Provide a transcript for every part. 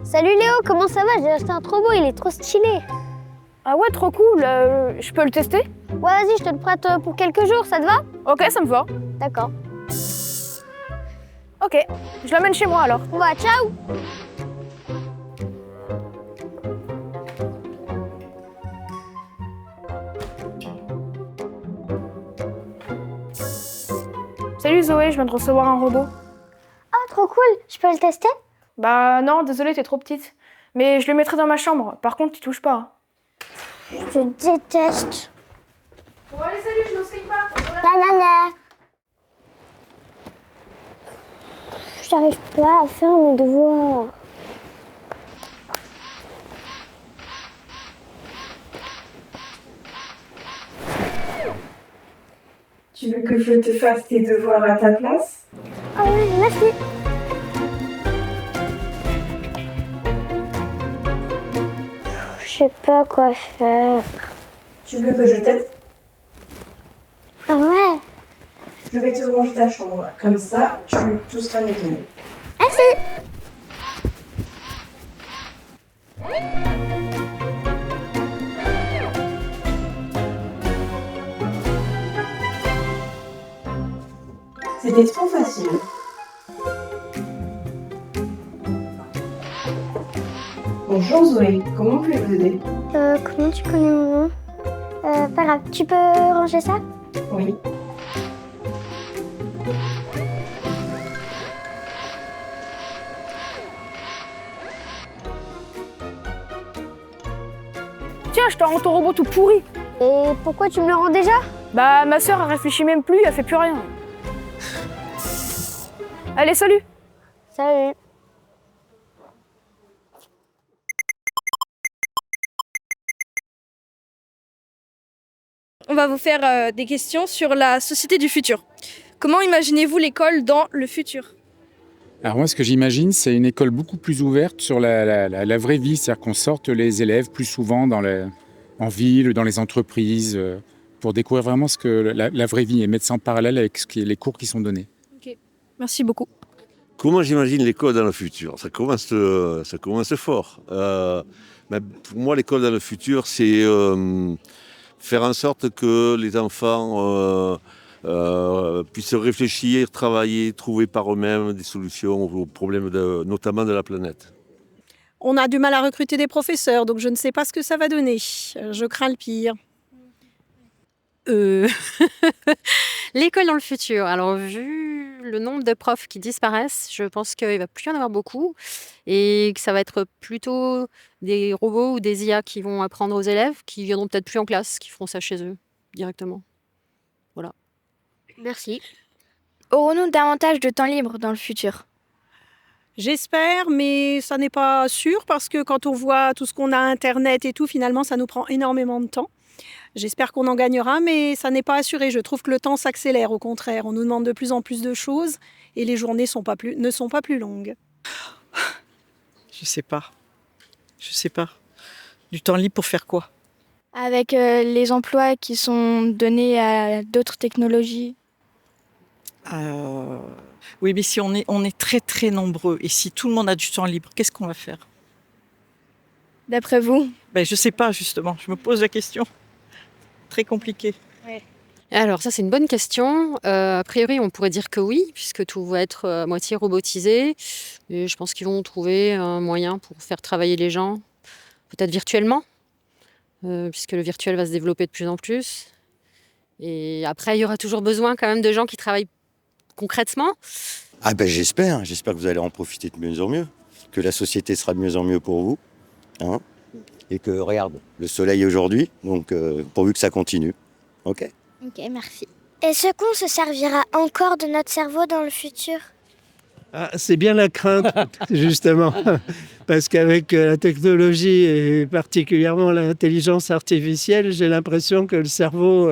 Salut Léo, comment ça va? J'ai acheté un robot, il est trop stylé. Ah ouais, trop cool. Je peux le tester? Ouais, vas-y, je te le prête pour quelques jours, ça te va? Ok, ça me va. D'accord. Ok, je l'amène chez moi alors. Bon bah, ciao! Salut Zoé, je viens de recevoir un robot. Ah, trop cool, je peux le tester? Bah non, désolée, t'es trop petite. Mais je le mettrai dans ma chambre. Par contre, tu touches pas. Je déteste. Bon allez, salut, je n'ose pas. Nanana. J'arrive pas à faire mes devoirs. Tu veux que je te fasse tes devoirs à ta place? Ah oui, merci. Je sais pas quoi faire. Tu veux que je t'aide? Ah ouais? Je vais te ranger ta chambre. Comme ça, tout sera nettoyé. Merci. C'était trop facile. Bonjour Zoé, comment puis-je vous aider? Comment tu connais mon nom? Pas grave, tu peux ranger ça? Oui. Tiens, je te rends ton robot tout pourri. Et pourquoi tu me le rends déjà? Bah ma soeur, elle réfléchit même plus, elle fait plus rien. Allez, salut. Salut. On va vous faire des questions sur la société du futur. Comment imaginez-vous l'école dans le futur? Alors moi, ce que j'imagine, c'est une école beaucoup plus ouverte sur la vraie vie, c'est-à-dire qu'on sorte les élèves plus souvent en ville, dans les entreprises, pour découvrir vraiment ce que la vraie vie et mettre ça en parallèle avec les cours qui sont donnés. Ok, merci beaucoup. Comment j'imagine l'école dans le futur? Ça commence fort. Mais pour moi, l'école dans le futur, c'est faire en sorte que les enfants puissent réfléchir, travailler, trouver par eux-mêmes des solutions aux problèmes notamment de la planète. On a du mal à recruter des professeurs, donc je ne sais pas ce que ça va donner. Je crains le pire. L'école dans le futur. Alors, vu le nombre de profs qui disparaissent, je pense qu'il ne va plus y en avoir beaucoup et que ça va être plutôt des robots ou des IA qui vont apprendre aux élèves, qui viendront peut-être plus en classe, qui feront ça chez eux directement. Voilà. Merci. Aurons-nous davantage de temps libre dans le futur? J'espère, mais ça n'est pas sûr parce que quand on voit tout ce qu'on a Internet et tout, finalement, ça nous prend énormément de temps. J'espère qu'on en gagnera, mais ça n'est pas assuré. Je trouve que le temps s'accélère, au contraire. On nous demande de plus en plus de choses et les journées ne sont pas plus longues. Je sais pas. Du temps libre pour faire quoi? Avec les emplois qui sont donnés à d'autres technologies. Oui, mais si on est très très nombreux et si tout le monde a du temps libre, qu'est-ce qu'on va faire? D'après vous? Je sais pas justement, je me pose la question. Très compliqué. Ouais. Alors ça, c'est une bonne question. A priori, on pourrait dire que oui, puisque tout va être à moitié robotisé. Et je pense qu'ils vont trouver un moyen pour faire travailler les gens, peut-être virtuellement, puisque le virtuel va se développer de plus en plus. Et après, il y aura toujours besoin quand même de gens qui travaillent concrètement. Ah j'espère que vous allez en profiter de mieux en mieux, que la société sera de mieux en mieux pour vous, hein, et que, regarde, le soleil aujourd'hui, donc pourvu que ça continue. Ok, Merci. Est-ce qu'on se servira encore de notre cerveau dans le futur? C'est bien la crainte, justement, parce qu'avec la technologie et particulièrement l'intelligence artificielle, j'ai l'impression que le cerveau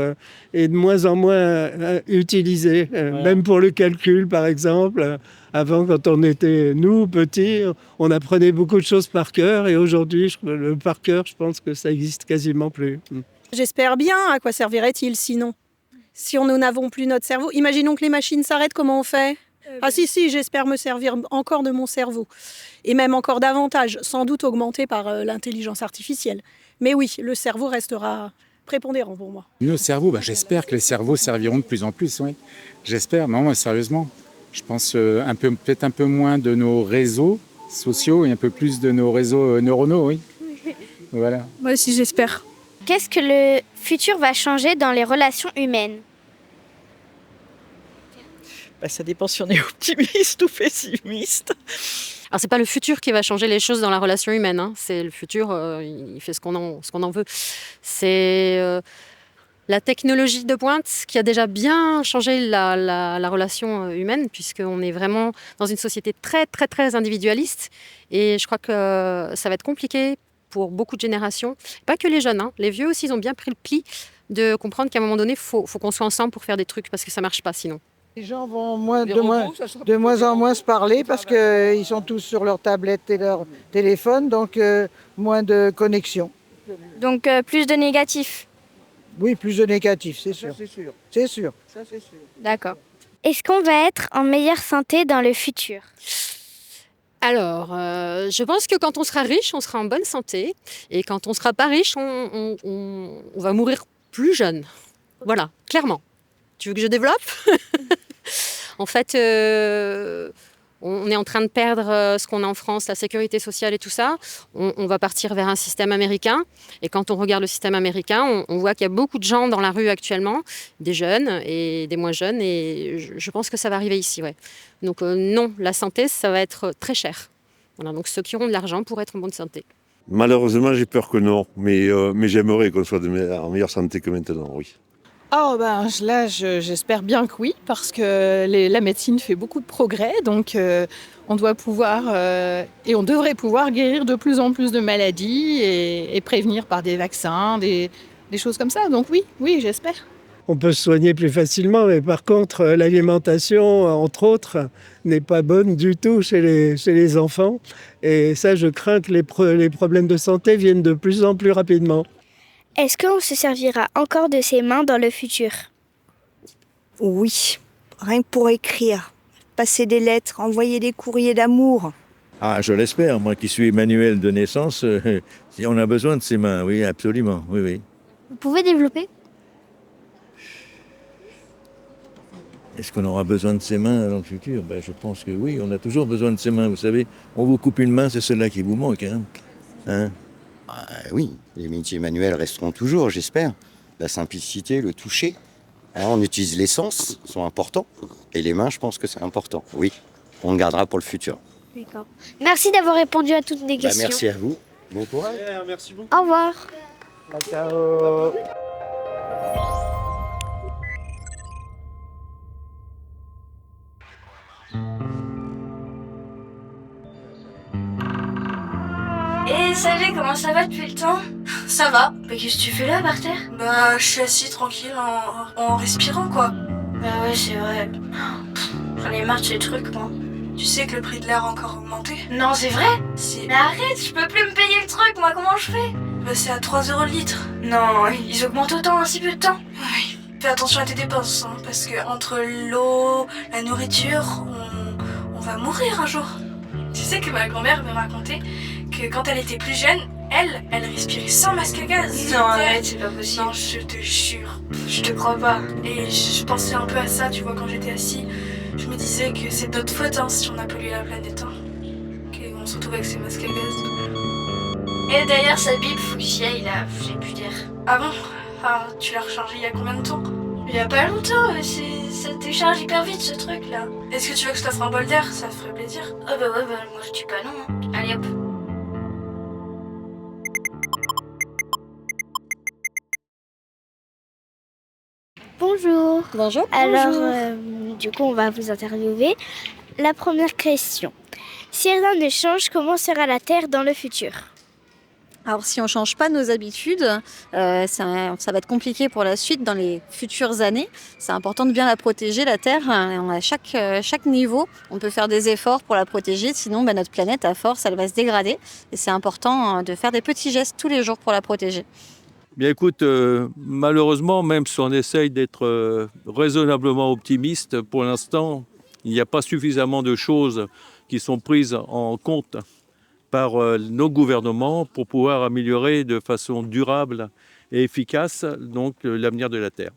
est de moins en moins utilisé, même pour le calcul, par exemple. Avant, quand on était, nous, petits, on apprenait beaucoup de choses par cœur, et aujourd'hui, le par cœur, je pense que ça existe quasiment plus. J'espère bien. À quoi servirait-il sinon? Si nous n'avons plus notre cerveau, imaginons que les machines s'arrêtent, comment on fait? Ah si, j'espère me servir encore de mon cerveau. Et même encore davantage, sans doute augmenté par l'intelligence artificielle. Mais oui, le cerveau restera prépondérant pour moi. Nos cerveaux, j'espère que les cerveaux serviront de plus en plus, oui. J'espère, non, sérieusement. Je pense peut-être un peu moins de nos réseaux sociaux et un peu plus de nos réseaux neuronaux, oui. Voilà. Moi aussi, j'espère. Qu'est-ce que le futur va changer dans les relations humaines? Ça dépend si on est optimiste ou pessimiste. Alors, c'est pas le futur qui va changer les choses dans la relation humaine, hein. C'est le futur, il fait ce qu'on en veut. C'est la technologie de pointe qui a déjà bien changé la relation humaine, puisqu'on est vraiment dans une société très, très, très individualiste. Et je crois que ça va être compliqué pour beaucoup de générations. Pas que les jeunes, hein. Les vieux aussi, ils ont bien pris le pli de comprendre qu'à un moment donné, il faut qu'on soit ensemble pour faire des trucs, parce que ça marche pas sinon. Les gens vont de moins en moins se parler parce qu'ils sont tous sur leur tablette et leur téléphone, donc moins de connexion. Donc plus de négatifs. Oui, plus de négatifs, c'est sûr. C'est sûr. D'accord. Est-ce qu'on va être en meilleure santé dans le futur? Alors, je pense que quand on sera riche, on sera en bonne santé. Et quand on sera pas riche, on va mourir plus jeune. Voilà, clairement. Tu veux que je développe? En fait, on est en train de perdre ce qu'on a en France, la sécurité sociale et tout ça. On va partir vers un système américain. Et quand on regarde le système américain, on voit qu'il y a beaucoup de gens dans la rue actuellement, des jeunes et des moins jeunes. Et je pense que ça va arriver ici, ouais. Donc non, la santé, ça va être très cher. Voilà, donc ceux qui auront de l'argent pour être en bonne santé. Malheureusement, j'ai peur que non, mais j'aimerais qu'on soit en meilleure santé que maintenant, oui. Là, j'espère bien que oui, parce que la médecine fait beaucoup de progrès, donc on doit pouvoir et on devrait pouvoir guérir de plus en plus de maladies et prévenir par des vaccins, des choses comme ça. Donc oui, j'espère. On peut se soigner plus facilement, mais par contre, l'alimentation, entre autres, n'est pas bonne du tout chez les enfants. Et ça, je crains que les problèmes de santé viennent de plus en plus rapidement. Est-ce qu'on se servira encore de ses mains dans le futur? Oui, rien que pour écrire, passer des lettres, envoyer des courriers d'amour. Ah, je l'espère, moi qui suis Emmanuel de naissance, on a besoin de ses mains, oui, absolument, oui. Vous pouvez développer? Est-ce qu'on aura besoin de ses mains dans le futur? Je pense que oui, on a toujours besoin de ses mains, vous savez. On vous coupe une main, c'est celle-là qui vous manque, hein? Oui, les métiers manuels resteront toujours, j'espère. La simplicité, le toucher. On utilise les sens, sont importants. Et les mains, je pense que c'est important. Oui, on le gardera pour le futur. D'accord. Merci d'avoir répondu à toutes les questions. Merci à vous. Bon courage. Merci beaucoup. Au revoir. Ciao. Et salut, comment ça va depuis le temps? Ça va. Mais qu'est-ce que tu fais là par terre? Je suis assis tranquille en respirant quoi. Bah ouais, c'est vrai. J'en ai marre de ces trucs moi. Tu sais que le prix de l'air a encore augmenté? Non, c'est vrai? Si. Mais arrête, je peux plus me payer le truc, moi comment je fais? C'est à 3 € le litre. Non, ils augmentent autant en si peu de temps. Oui. Fais attention à tes dépenses, hein, parce que entre l'eau, la nourriture, on va mourir un jour. Tu sais que ma grand-mère me racontait que quand elle était plus jeune, elle respirait sans masque à gaz. Non, arrête, c'est pas possible. Non, je te jure, je te crois pas. Et je pensais un peu à ça, tu vois, quand j'étais assis. Je me disais que c'est de notre faute hein, si on a pollué la planète. Hein. Qu'on se retrouve avec ces masques à gaz. Et d'ailleurs, ça bip, faut que j'y aille là, j'ai plus d'air. Ah bon? Ah, tu l'as rechargé il y a combien de temps? Il y a pas longtemps, ça décharge hyper vite ce truc là. Est-ce que tu veux que je t'offre un bol d'air? Ça te ferait plaisir? Ah bah ouais, moi je dis pas non. Hein. Allez hop. Bonjour. Bonjour. Alors, du coup, on va vous interviewer. La première question. Si rien ne change, comment sera la Terre dans le futur? Alors si on ne change pas nos habitudes, ça va être compliqué pour la suite dans les futures années. C'est important de bien la protéger, la Terre. À chaque niveau, on peut faire des efforts pour la protéger. Sinon, notre planète, à force, elle va se dégrader. Et c'est important de faire des petits gestes tous les jours pour la protéger. Bien écoute, malheureusement, même si on essaye d'être raisonnablement optimiste, pour l'instant, Il n'y a pas suffisamment de choses qui sont prises en compte par nos gouvernements pour pouvoir améliorer de façon durable et efficace donc l'avenir de la Terre.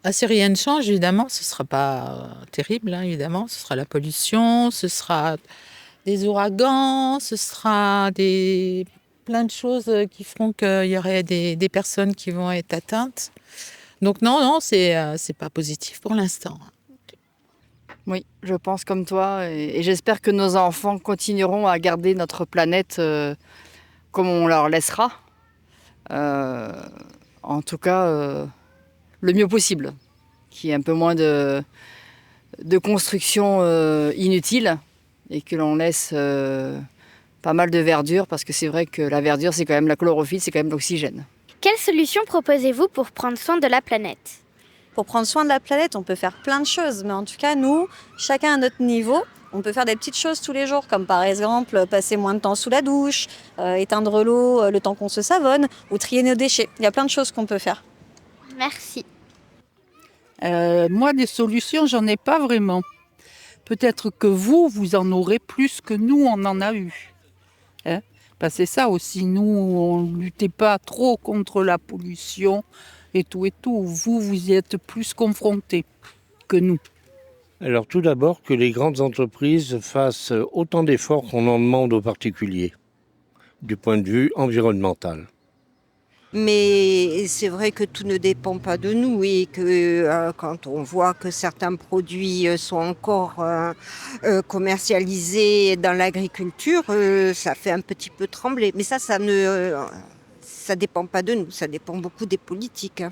Ah, si rien ne change, évidemment, ce ne sera pas terrible, hein, évidemment. Ce sera la pollution, ce sera des ouragans, ce sera plein de choses qui feront qu'il y aurait des personnes qui vont être atteintes. Donc non, c'est pas positif pour l'instant. Oui, je pense comme toi et j'espère que nos enfants continueront à garder notre planète comme on leur laissera. En tout cas, le mieux possible, qu'il y ait un peu moins de construction inutile et que l'on laisse pas mal de verdure parce que c'est vrai que la verdure, c'est quand même la chlorophylle, c'est quand même l'oxygène. Quelle solution proposez-vous pour prendre soin de la planète ? Pour prendre soin de la planète, on peut faire plein de choses, mais en tout cas, nous, chacun à notre niveau, on peut faire des petites choses tous les jours, comme par exemple passer moins de temps sous la douche, éteindre l'eau le temps qu'on se savonne, ou trier nos déchets. Il y a plein de choses qu'on peut faire. Merci. Moi, des solutions, j'en ai pas vraiment. Peut-être que vous en aurez plus que nous, on en a eu. Hein? Parce que c'est ça aussi, nous, on ne luttait pas trop contre la pollution et tout et tout. Vous y êtes plus confrontés que nous. Alors tout d'abord, que les grandes entreprises fassent autant d'efforts qu'on en demande aux particuliers, du point de vue environnemental. Mais c'est vrai que tout ne dépend pas de nous et que quand on voit que certains produits sont encore commercialisés dans l'agriculture, ça fait un petit peu trembler. Mais ça dépend pas de nous, ça dépend beaucoup des politiques. Hein.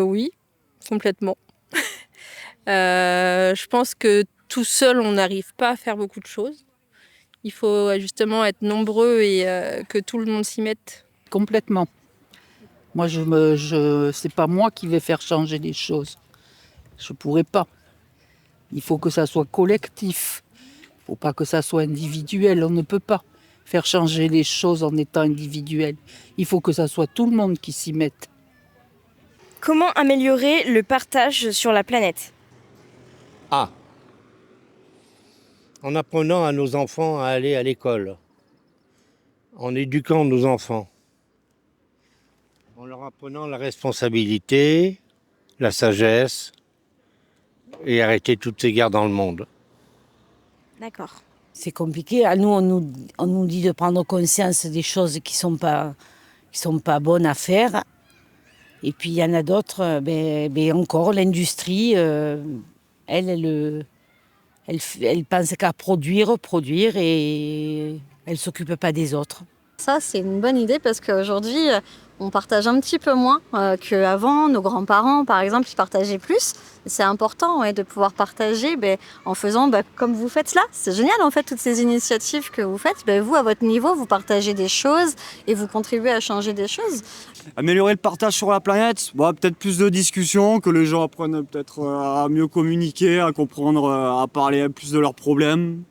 Oui, complètement. Je pense que tout seul, on n'arrive pas à faire beaucoup de choses. Il faut justement être nombreux et que tout le monde s'y mette. Complètement. Moi, c'est pas moi qui vais faire changer les choses. Je pourrais pas. Il faut que ça soit collectif. Il faut pas que ça soit individuel. On ne peut pas faire changer les choses en étant individuel. Il faut que ça soit tout le monde qui s'y mette. Comment améliorer le partage sur la planète ? En apprenant à nos enfants à aller à l'école, en éduquant nos enfants, en leur apprenant la responsabilité, la sagesse et arrêter toutes ces guerres dans le monde. D'accord. C'est compliqué. À nous, on nous dit de prendre conscience des choses qui sont pas bonnes à faire. Et puis il y en a d'autres, encore l'industrie, elle pense qu'à produire et elle s'occupe pas des autres. Ça, c'est une bonne idée parce qu'aujourd'hui, on partage un petit peu moins qu'avant. Nos grands-parents, par exemple, ils partageaient plus. C'est important de pouvoir partager en faisant comme vous faites là. C'est génial, en fait, toutes ces initiatives que vous faites. Vous, à votre niveau, vous partagez des choses et vous contribuez à changer des choses. Améliorer le partage sur la planète, peut-être plus de discussions, que les gens apprennent peut-être à mieux communiquer, à comprendre, à parler plus de leurs problèmes,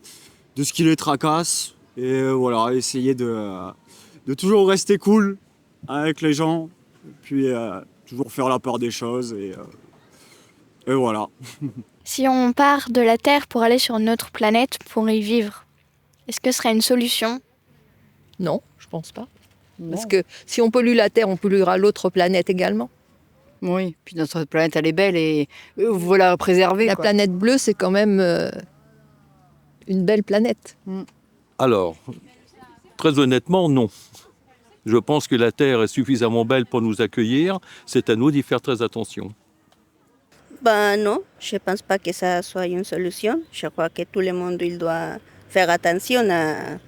de ce qui les tracasse. Et voilà, essayer de toujours rester cool avec les gens, et puis toujours faire la part des choses, et voilà. Si on part de la Terre pour aller sur une autre planète pour y vivre, est-ce que ce serait une solution ? Non, je pense pas. Non. Parce que si on pollue la Terre, on polluera l'autre planète également. Oui, puis notre planète, elle est belle et vous la préserver. La planète bleue, c'est quand même une belle planète. Alors, très honnêtement, non. Je pense que la Terre est suffisamment belle pour nous accueillir. C'est à nous d'y faire très attention. Non, je ne pense pas que ça soit une solution. Je crois que tout le monde il doit faire attention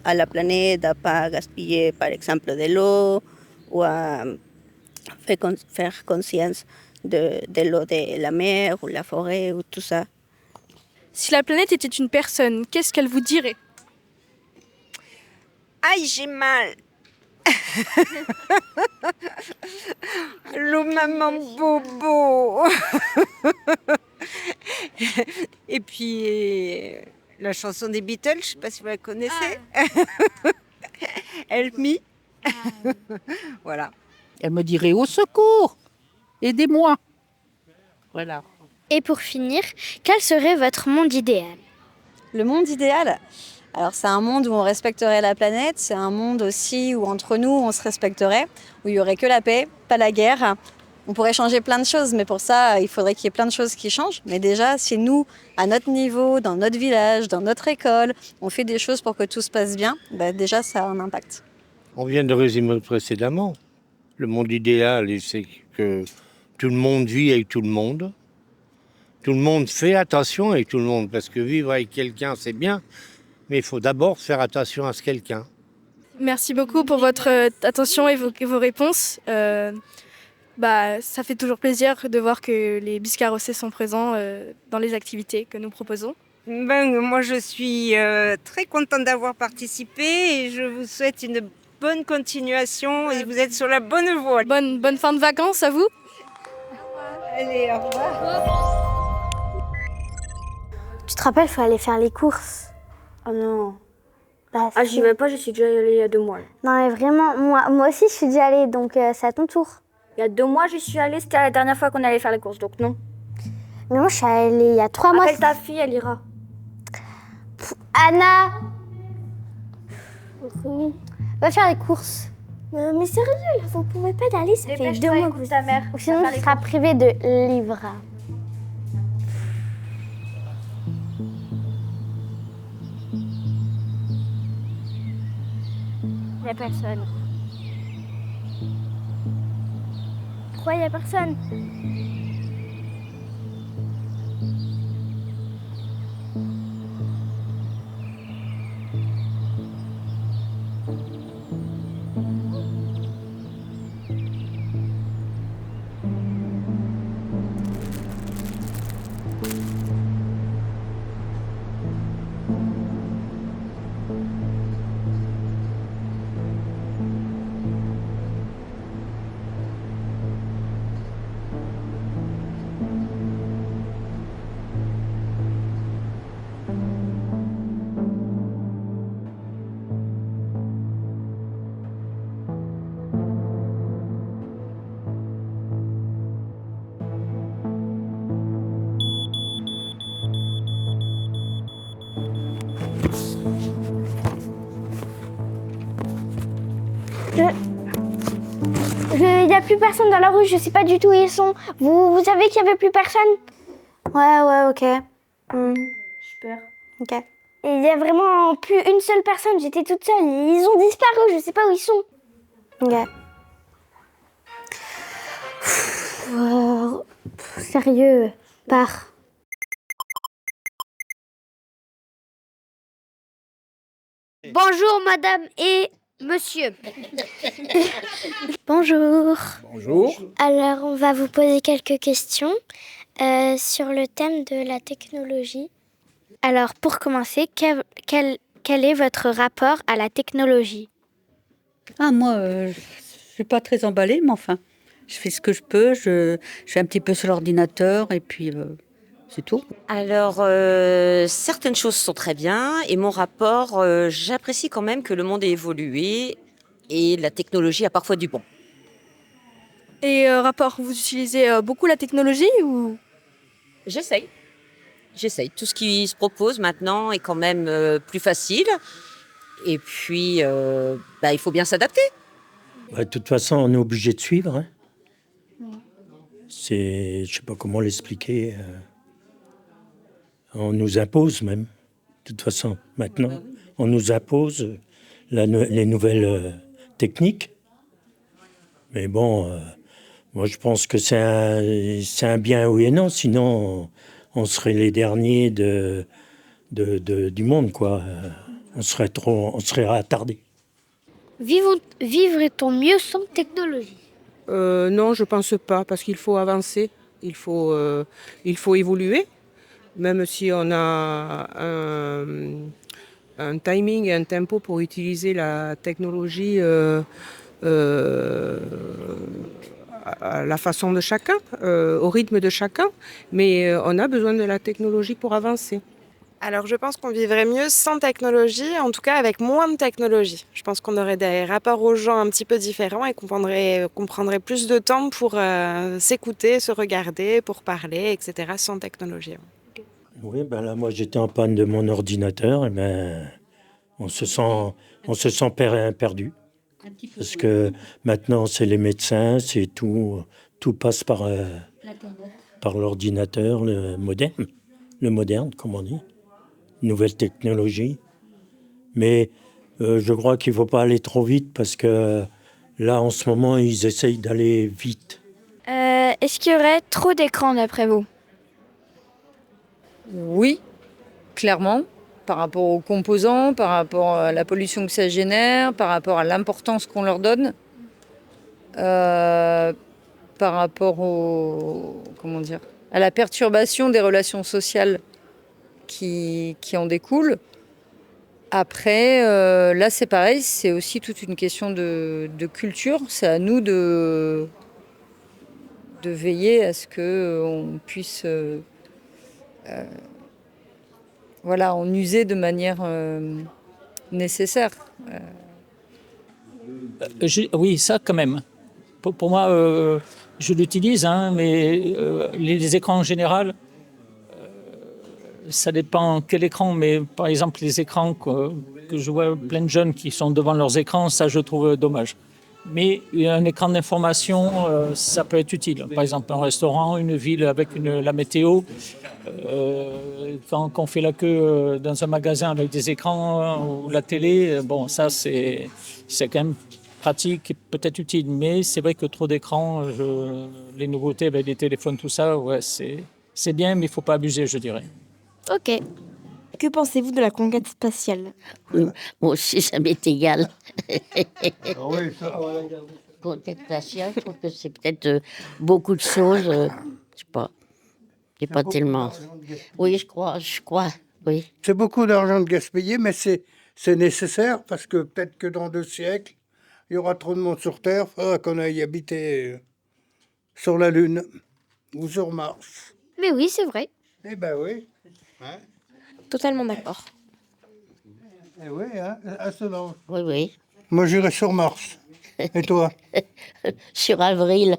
à la planète, à ne pas gaspiller, par exemple, de l'eau, ou à faire conscience de l'eau de la mer ou la forêt ou tout ça. Si la planète était une personne, qu'est-ce qu'elle vous dirait ? Aïe, j'ai mal. Le maman bobo. Et puis la chanson des Beatles, je ne sais pas si vous la connaissez. Help me. Voilà. Elle me dirait au secours, aidez-moi. Voilà. Et pour finir, quel serait votre monde idéal? Le monde idéal, alors c'est un monde où on respecterait la planète, c'est un monde aussi où entre nous on se respecterait, où il n'y aurait que la paix, pas la guerre. On pourrait changer plein de choses, mais pour ça, il faudrait qu'il y ait plein de choses qui changent. Mais déjà, si nous, à notre niveau, dans notre village, dans notre école, on fait des choses pour que tout se passe bien, déjà ça a un impact. On vient de résumer précédemment. Le monde idéal, c'est que tout le monde vit avec tout le monde. Tout le monde fait attention avec tout le monde, parce que vivre avec quelqu'un, c'est bien, mais il faut d'abord faire attention à ce quelqu'un. Merci beaucoup pour votre attention et vos réponses. Ça fait toujours plaisir de voir que les bus carrossés sont présents dans les activités que nous proposons. Moi, je suis très contente d'avoir participé et je vous souhaite une bonne continuation et vous êtes sur la bonne voie. Bonne fin de vacances à vous. Allez, au revoir. Tu te rappelles, il faut aller faire les courses. Oh non. Bah, J'y vais pas, je suis déjà allée il y a 2 mois. Non mais vraiment, moi aussi je suis déjà allée, donc c'est à ton tour. Il y a 2 mois, je suis allée, c'était la dernière fois qu'on allait faire les courses, donc non. Mais moi je suis allée il y a 3 mois. Appelle ta fille, elle ira. Anna, va faire les courses. Mais sérieux, là, vous pouvez pas d'aller, ça fait 2 mois que vous... ta mère. Ou sinon tu seras privé de livres. Il n'y a personne. Pourquoi il n'y a personne? Il n'y a plus personne dans la rue, je sais pas du tout où ils sont. Vous savez qu'il n'y avait plus personne? Ouais, ok. Super. Ok. Et il n'y a vraiment plus une seule personne, j'étais toute seule. Ils ont disparu, je sais pas où ils sont. Ok. Sérieux, pars. Bonjour madame et monsieur. Bonjour. Bonjour. Alors on va vous poser quelques questions sur le thème de la technologie. Alors pour commencer, quel est votre rapport à la technologie? Moi, je suis pas très emballée, mais enfin, je fais ce que je peux. Je fais un petit peu sur l'ordinateur et puis c'est tout. Alors, certaines choses sont très bien et mon rapport, j'apprécie quand même que le monde ait évolué et la technologie a parfois du bon. Et rapport, vous utilisez beaucoup la technologie ou? J'essaye. Tout ce qui se propose maintenant est quand même plus facile. Et puis, il faut bien s'adapter. De toute façon, on est obligé de suivre. Hein. Je sais pas comment l'expliquer. On nous impose même. De toute façon, maintenant, on nous impose les nouvelles techniques. Mais bon, moi je pense que c'est un bien oui et non. Sinon, on serait les derniers du monde, quoi. On serait attardés. Vivrait-on mieux sans technologie? Non, je pense pas, parce qu'il faut avancer, il faut évoluer, même si on a un timing et un tempo pour utiliser la technologie à la façon de chacun, au rythme de chacun, mais on a besoin de la technologie pour avancer. Alors je pense qu'on vivrait mieux sans technologie, en tout cas avec moins de technologie. Je pense qu'on aurait des rapports aux gens un petit peu différents et qu'on prendrait plus de temps pour s'écouter, se regarder, pour parler, etc. sans technologie. Oui, ben là, moi, j'étais en panne de mon ordinateur, et ben, on se sent perdu. Parce que maintenant, c'est les médecins, c'est tout passe par l'ordinateur, le moderne, comme on dit, nouvelle technologie. Mais je crois qu'il ne faut pas aller trop vite parce que là, en ce moment, ils essayent d'aller vite. Est-ce qu'il y aurait trop d'écrans d'après vous? Oui, clairement, par rapport aux composants, par rapport à la pollution que ça génère, par rapport à l'importance qu'on leur donne, par rapport à la perturbation des relations sociales qui en découlent. Après, là c'est pareil, c'est aussi toute une question de culture. C'est à nous de veiller à ce qu'on puisse en user de manière nécessaire. Oui, ça quand même. Pour moi, je l'utilise, mais les écrans en général, ça dépend quel écran, mais par exemple les écrans que je vois plein de jeunes qui sont devant leurs écrans, ça je trouve dommage. Mais un écran d'information, ça peut être utile. Par exemple, un restaurant, une ville avec la météo. Quand on fait la queue dans un magasin avec des écrans ou la télé, bon, ça c'est quand même pratique et peut-être utile. Mais c'est vrai que trop d'écrans, les nouveautés avec les téléphones, tout ça, ouais, c'est bien, mais il ne faut pas abuser, je dirais. Ok. Que pensez-vous de la conquête spatiale? Moi aussi, ça m'est égal. Conquête spatiale, je trouve que c'est peut-être beaucoup de choses. Je sais pas. C'est pas tellement. Oui, je crois, oui. C'est beaucoup d'argent de gaspiller, mais c'est nécessaire parce que peut-être que dans 2 siècles, il y aura trop de monde sur Terre, il faudra qu'on aille habiter sur la Lune ou sur Mars. Mais oui, c'est vrai. Eh ben oui. Hein? Totalement d'accord. Eh oui, à Solange. Oui, oui. Moi, j'irai sur Mars. Et toi? Sur Avril.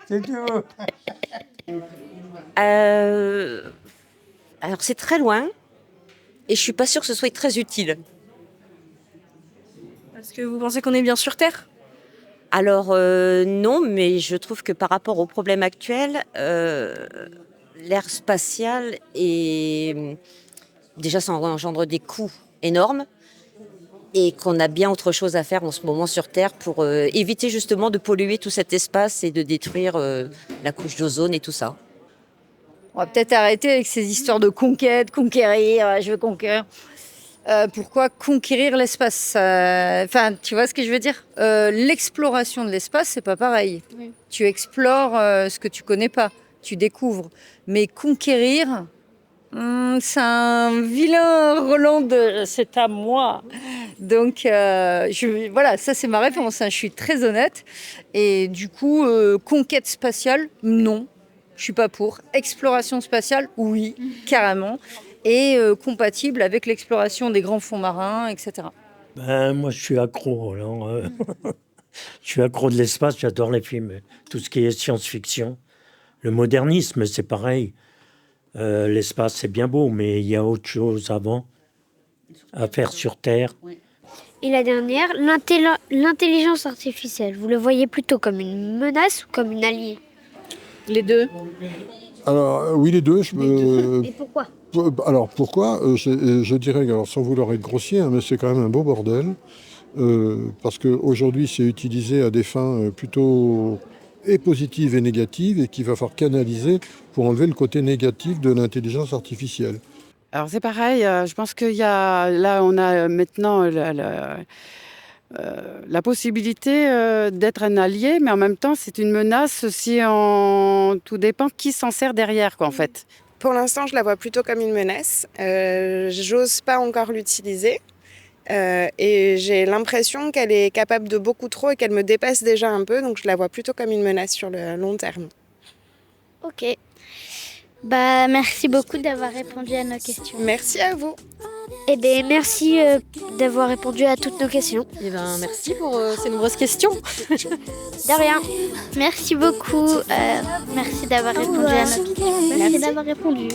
C'est tout. Alors c'est très loin et je suis pas sûre que ce soit très utile. Est-ce que vous pensez qu'on est bien sur Terre? Alors non, mais je trouve que par rapport aux problèmes actuels, l'ère spatiale déjà ça engendre des coûts énormes et qu'on a bien autre chose à faire en ce moment sur Terre pour éviter justement de polluer tout cet espace et de détruire la couche d'ozone et tout ça. On va peut-être arrêter avec ces histoires de conquête, conquérir, je veux conquérir. Pourquoi conquérir l'espace? Enfin, tu vois ce que je veux dire? L'exploration de l'espace, c'est pas pareil. Oui. Tu explores ce que tu connais pas, tu découvres. Mais conquérir, c'est un vilain Roland de c'est à moi. Donc, voilà, ça c'est ma réponse. Je suis très honnête. Et du coup, conquête spatiale, non. Je suis pas pour. Exploration spatiale, oui, carrément. Et compatible avec l'exploration des grands fonds marins, etc. Ben, moi, je suis accro. Alors, je suis accro de l'espace, j'adore les films. Tout ce qui est science-fiction. Le modernisme, c'est pareil. L'espace, c'est bien beau, mais il y a autre chose avant à faire sur Terre. Et la dernière, l'intelligence artificielle. Vous le voyez plutôt comme une menace ou comme une alliée? Les deux. Alors, oui, les deux. Et pourquoi? Alors, pourquoi je dirais, alors, sans vouloir être grossier, mais c'est quand même un beau bordel. Parce qu'aujourd'hui, c'est utilisé à des fins plutôt positives et négatives et qu'il va falloir canaliser pour enlever le côté négatif de l'intelligence artificielle. Alors c'est pareil, je pense là on a maintenant la possibilité d'être un allié, mais en même temps c'est une menace si tout dépend qui s'en sert derrière en fait. Pour l'instant, je la vois plutôt comme une menace. J'ose pas encore l'utiliser. Et j'ai l'impression qu'elle est capable de beaucoup trop et qu'elle me dépasse déjà un peu. Donc je la vois plutôt comme une menace sur le long terme. Ok. Merci beaucoup d'avoir répondu à nos questions. Merci à vous. Eh bien, merci d'avoir répondu à toutes nos questions. Eh ben, merci pour ces nombreuses questions. De rien. Merci beaucoup. Merci d'avoir répondu à nos questions. Merci d'avoir répondu.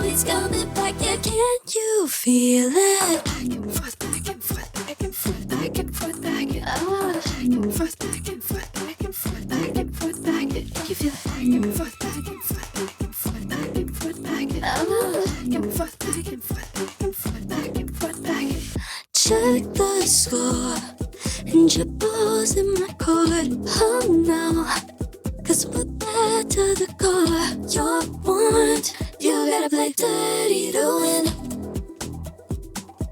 It's coming back, yeah, can't you feel it? Back and forth, back and forth, back and forth, back and forth, back and forth, back and forth, back and forth, back and forth, back and forth, back and you feel it? Back and forth, back and forth, back and forth, back and forth, back and forth, back and forth, back and forth, back and forth, back and check the score and your balls in my court. Oh no, 'cause we're bad to the core. You're warned. You gotta play dirty to win.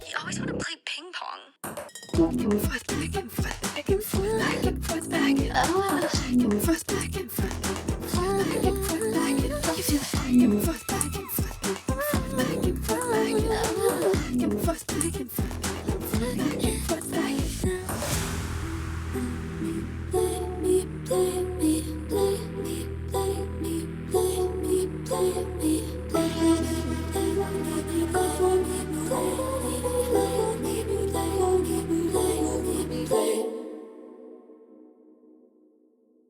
You always want to play ping pong. Back and forth, back and forth, back and forth, back and forth, back and forth, back and forth, back and forth, back and forth, back and you feel it? Back and forth, back and forth, back and forth, back and forth, back and forth, back and forth, back and forth.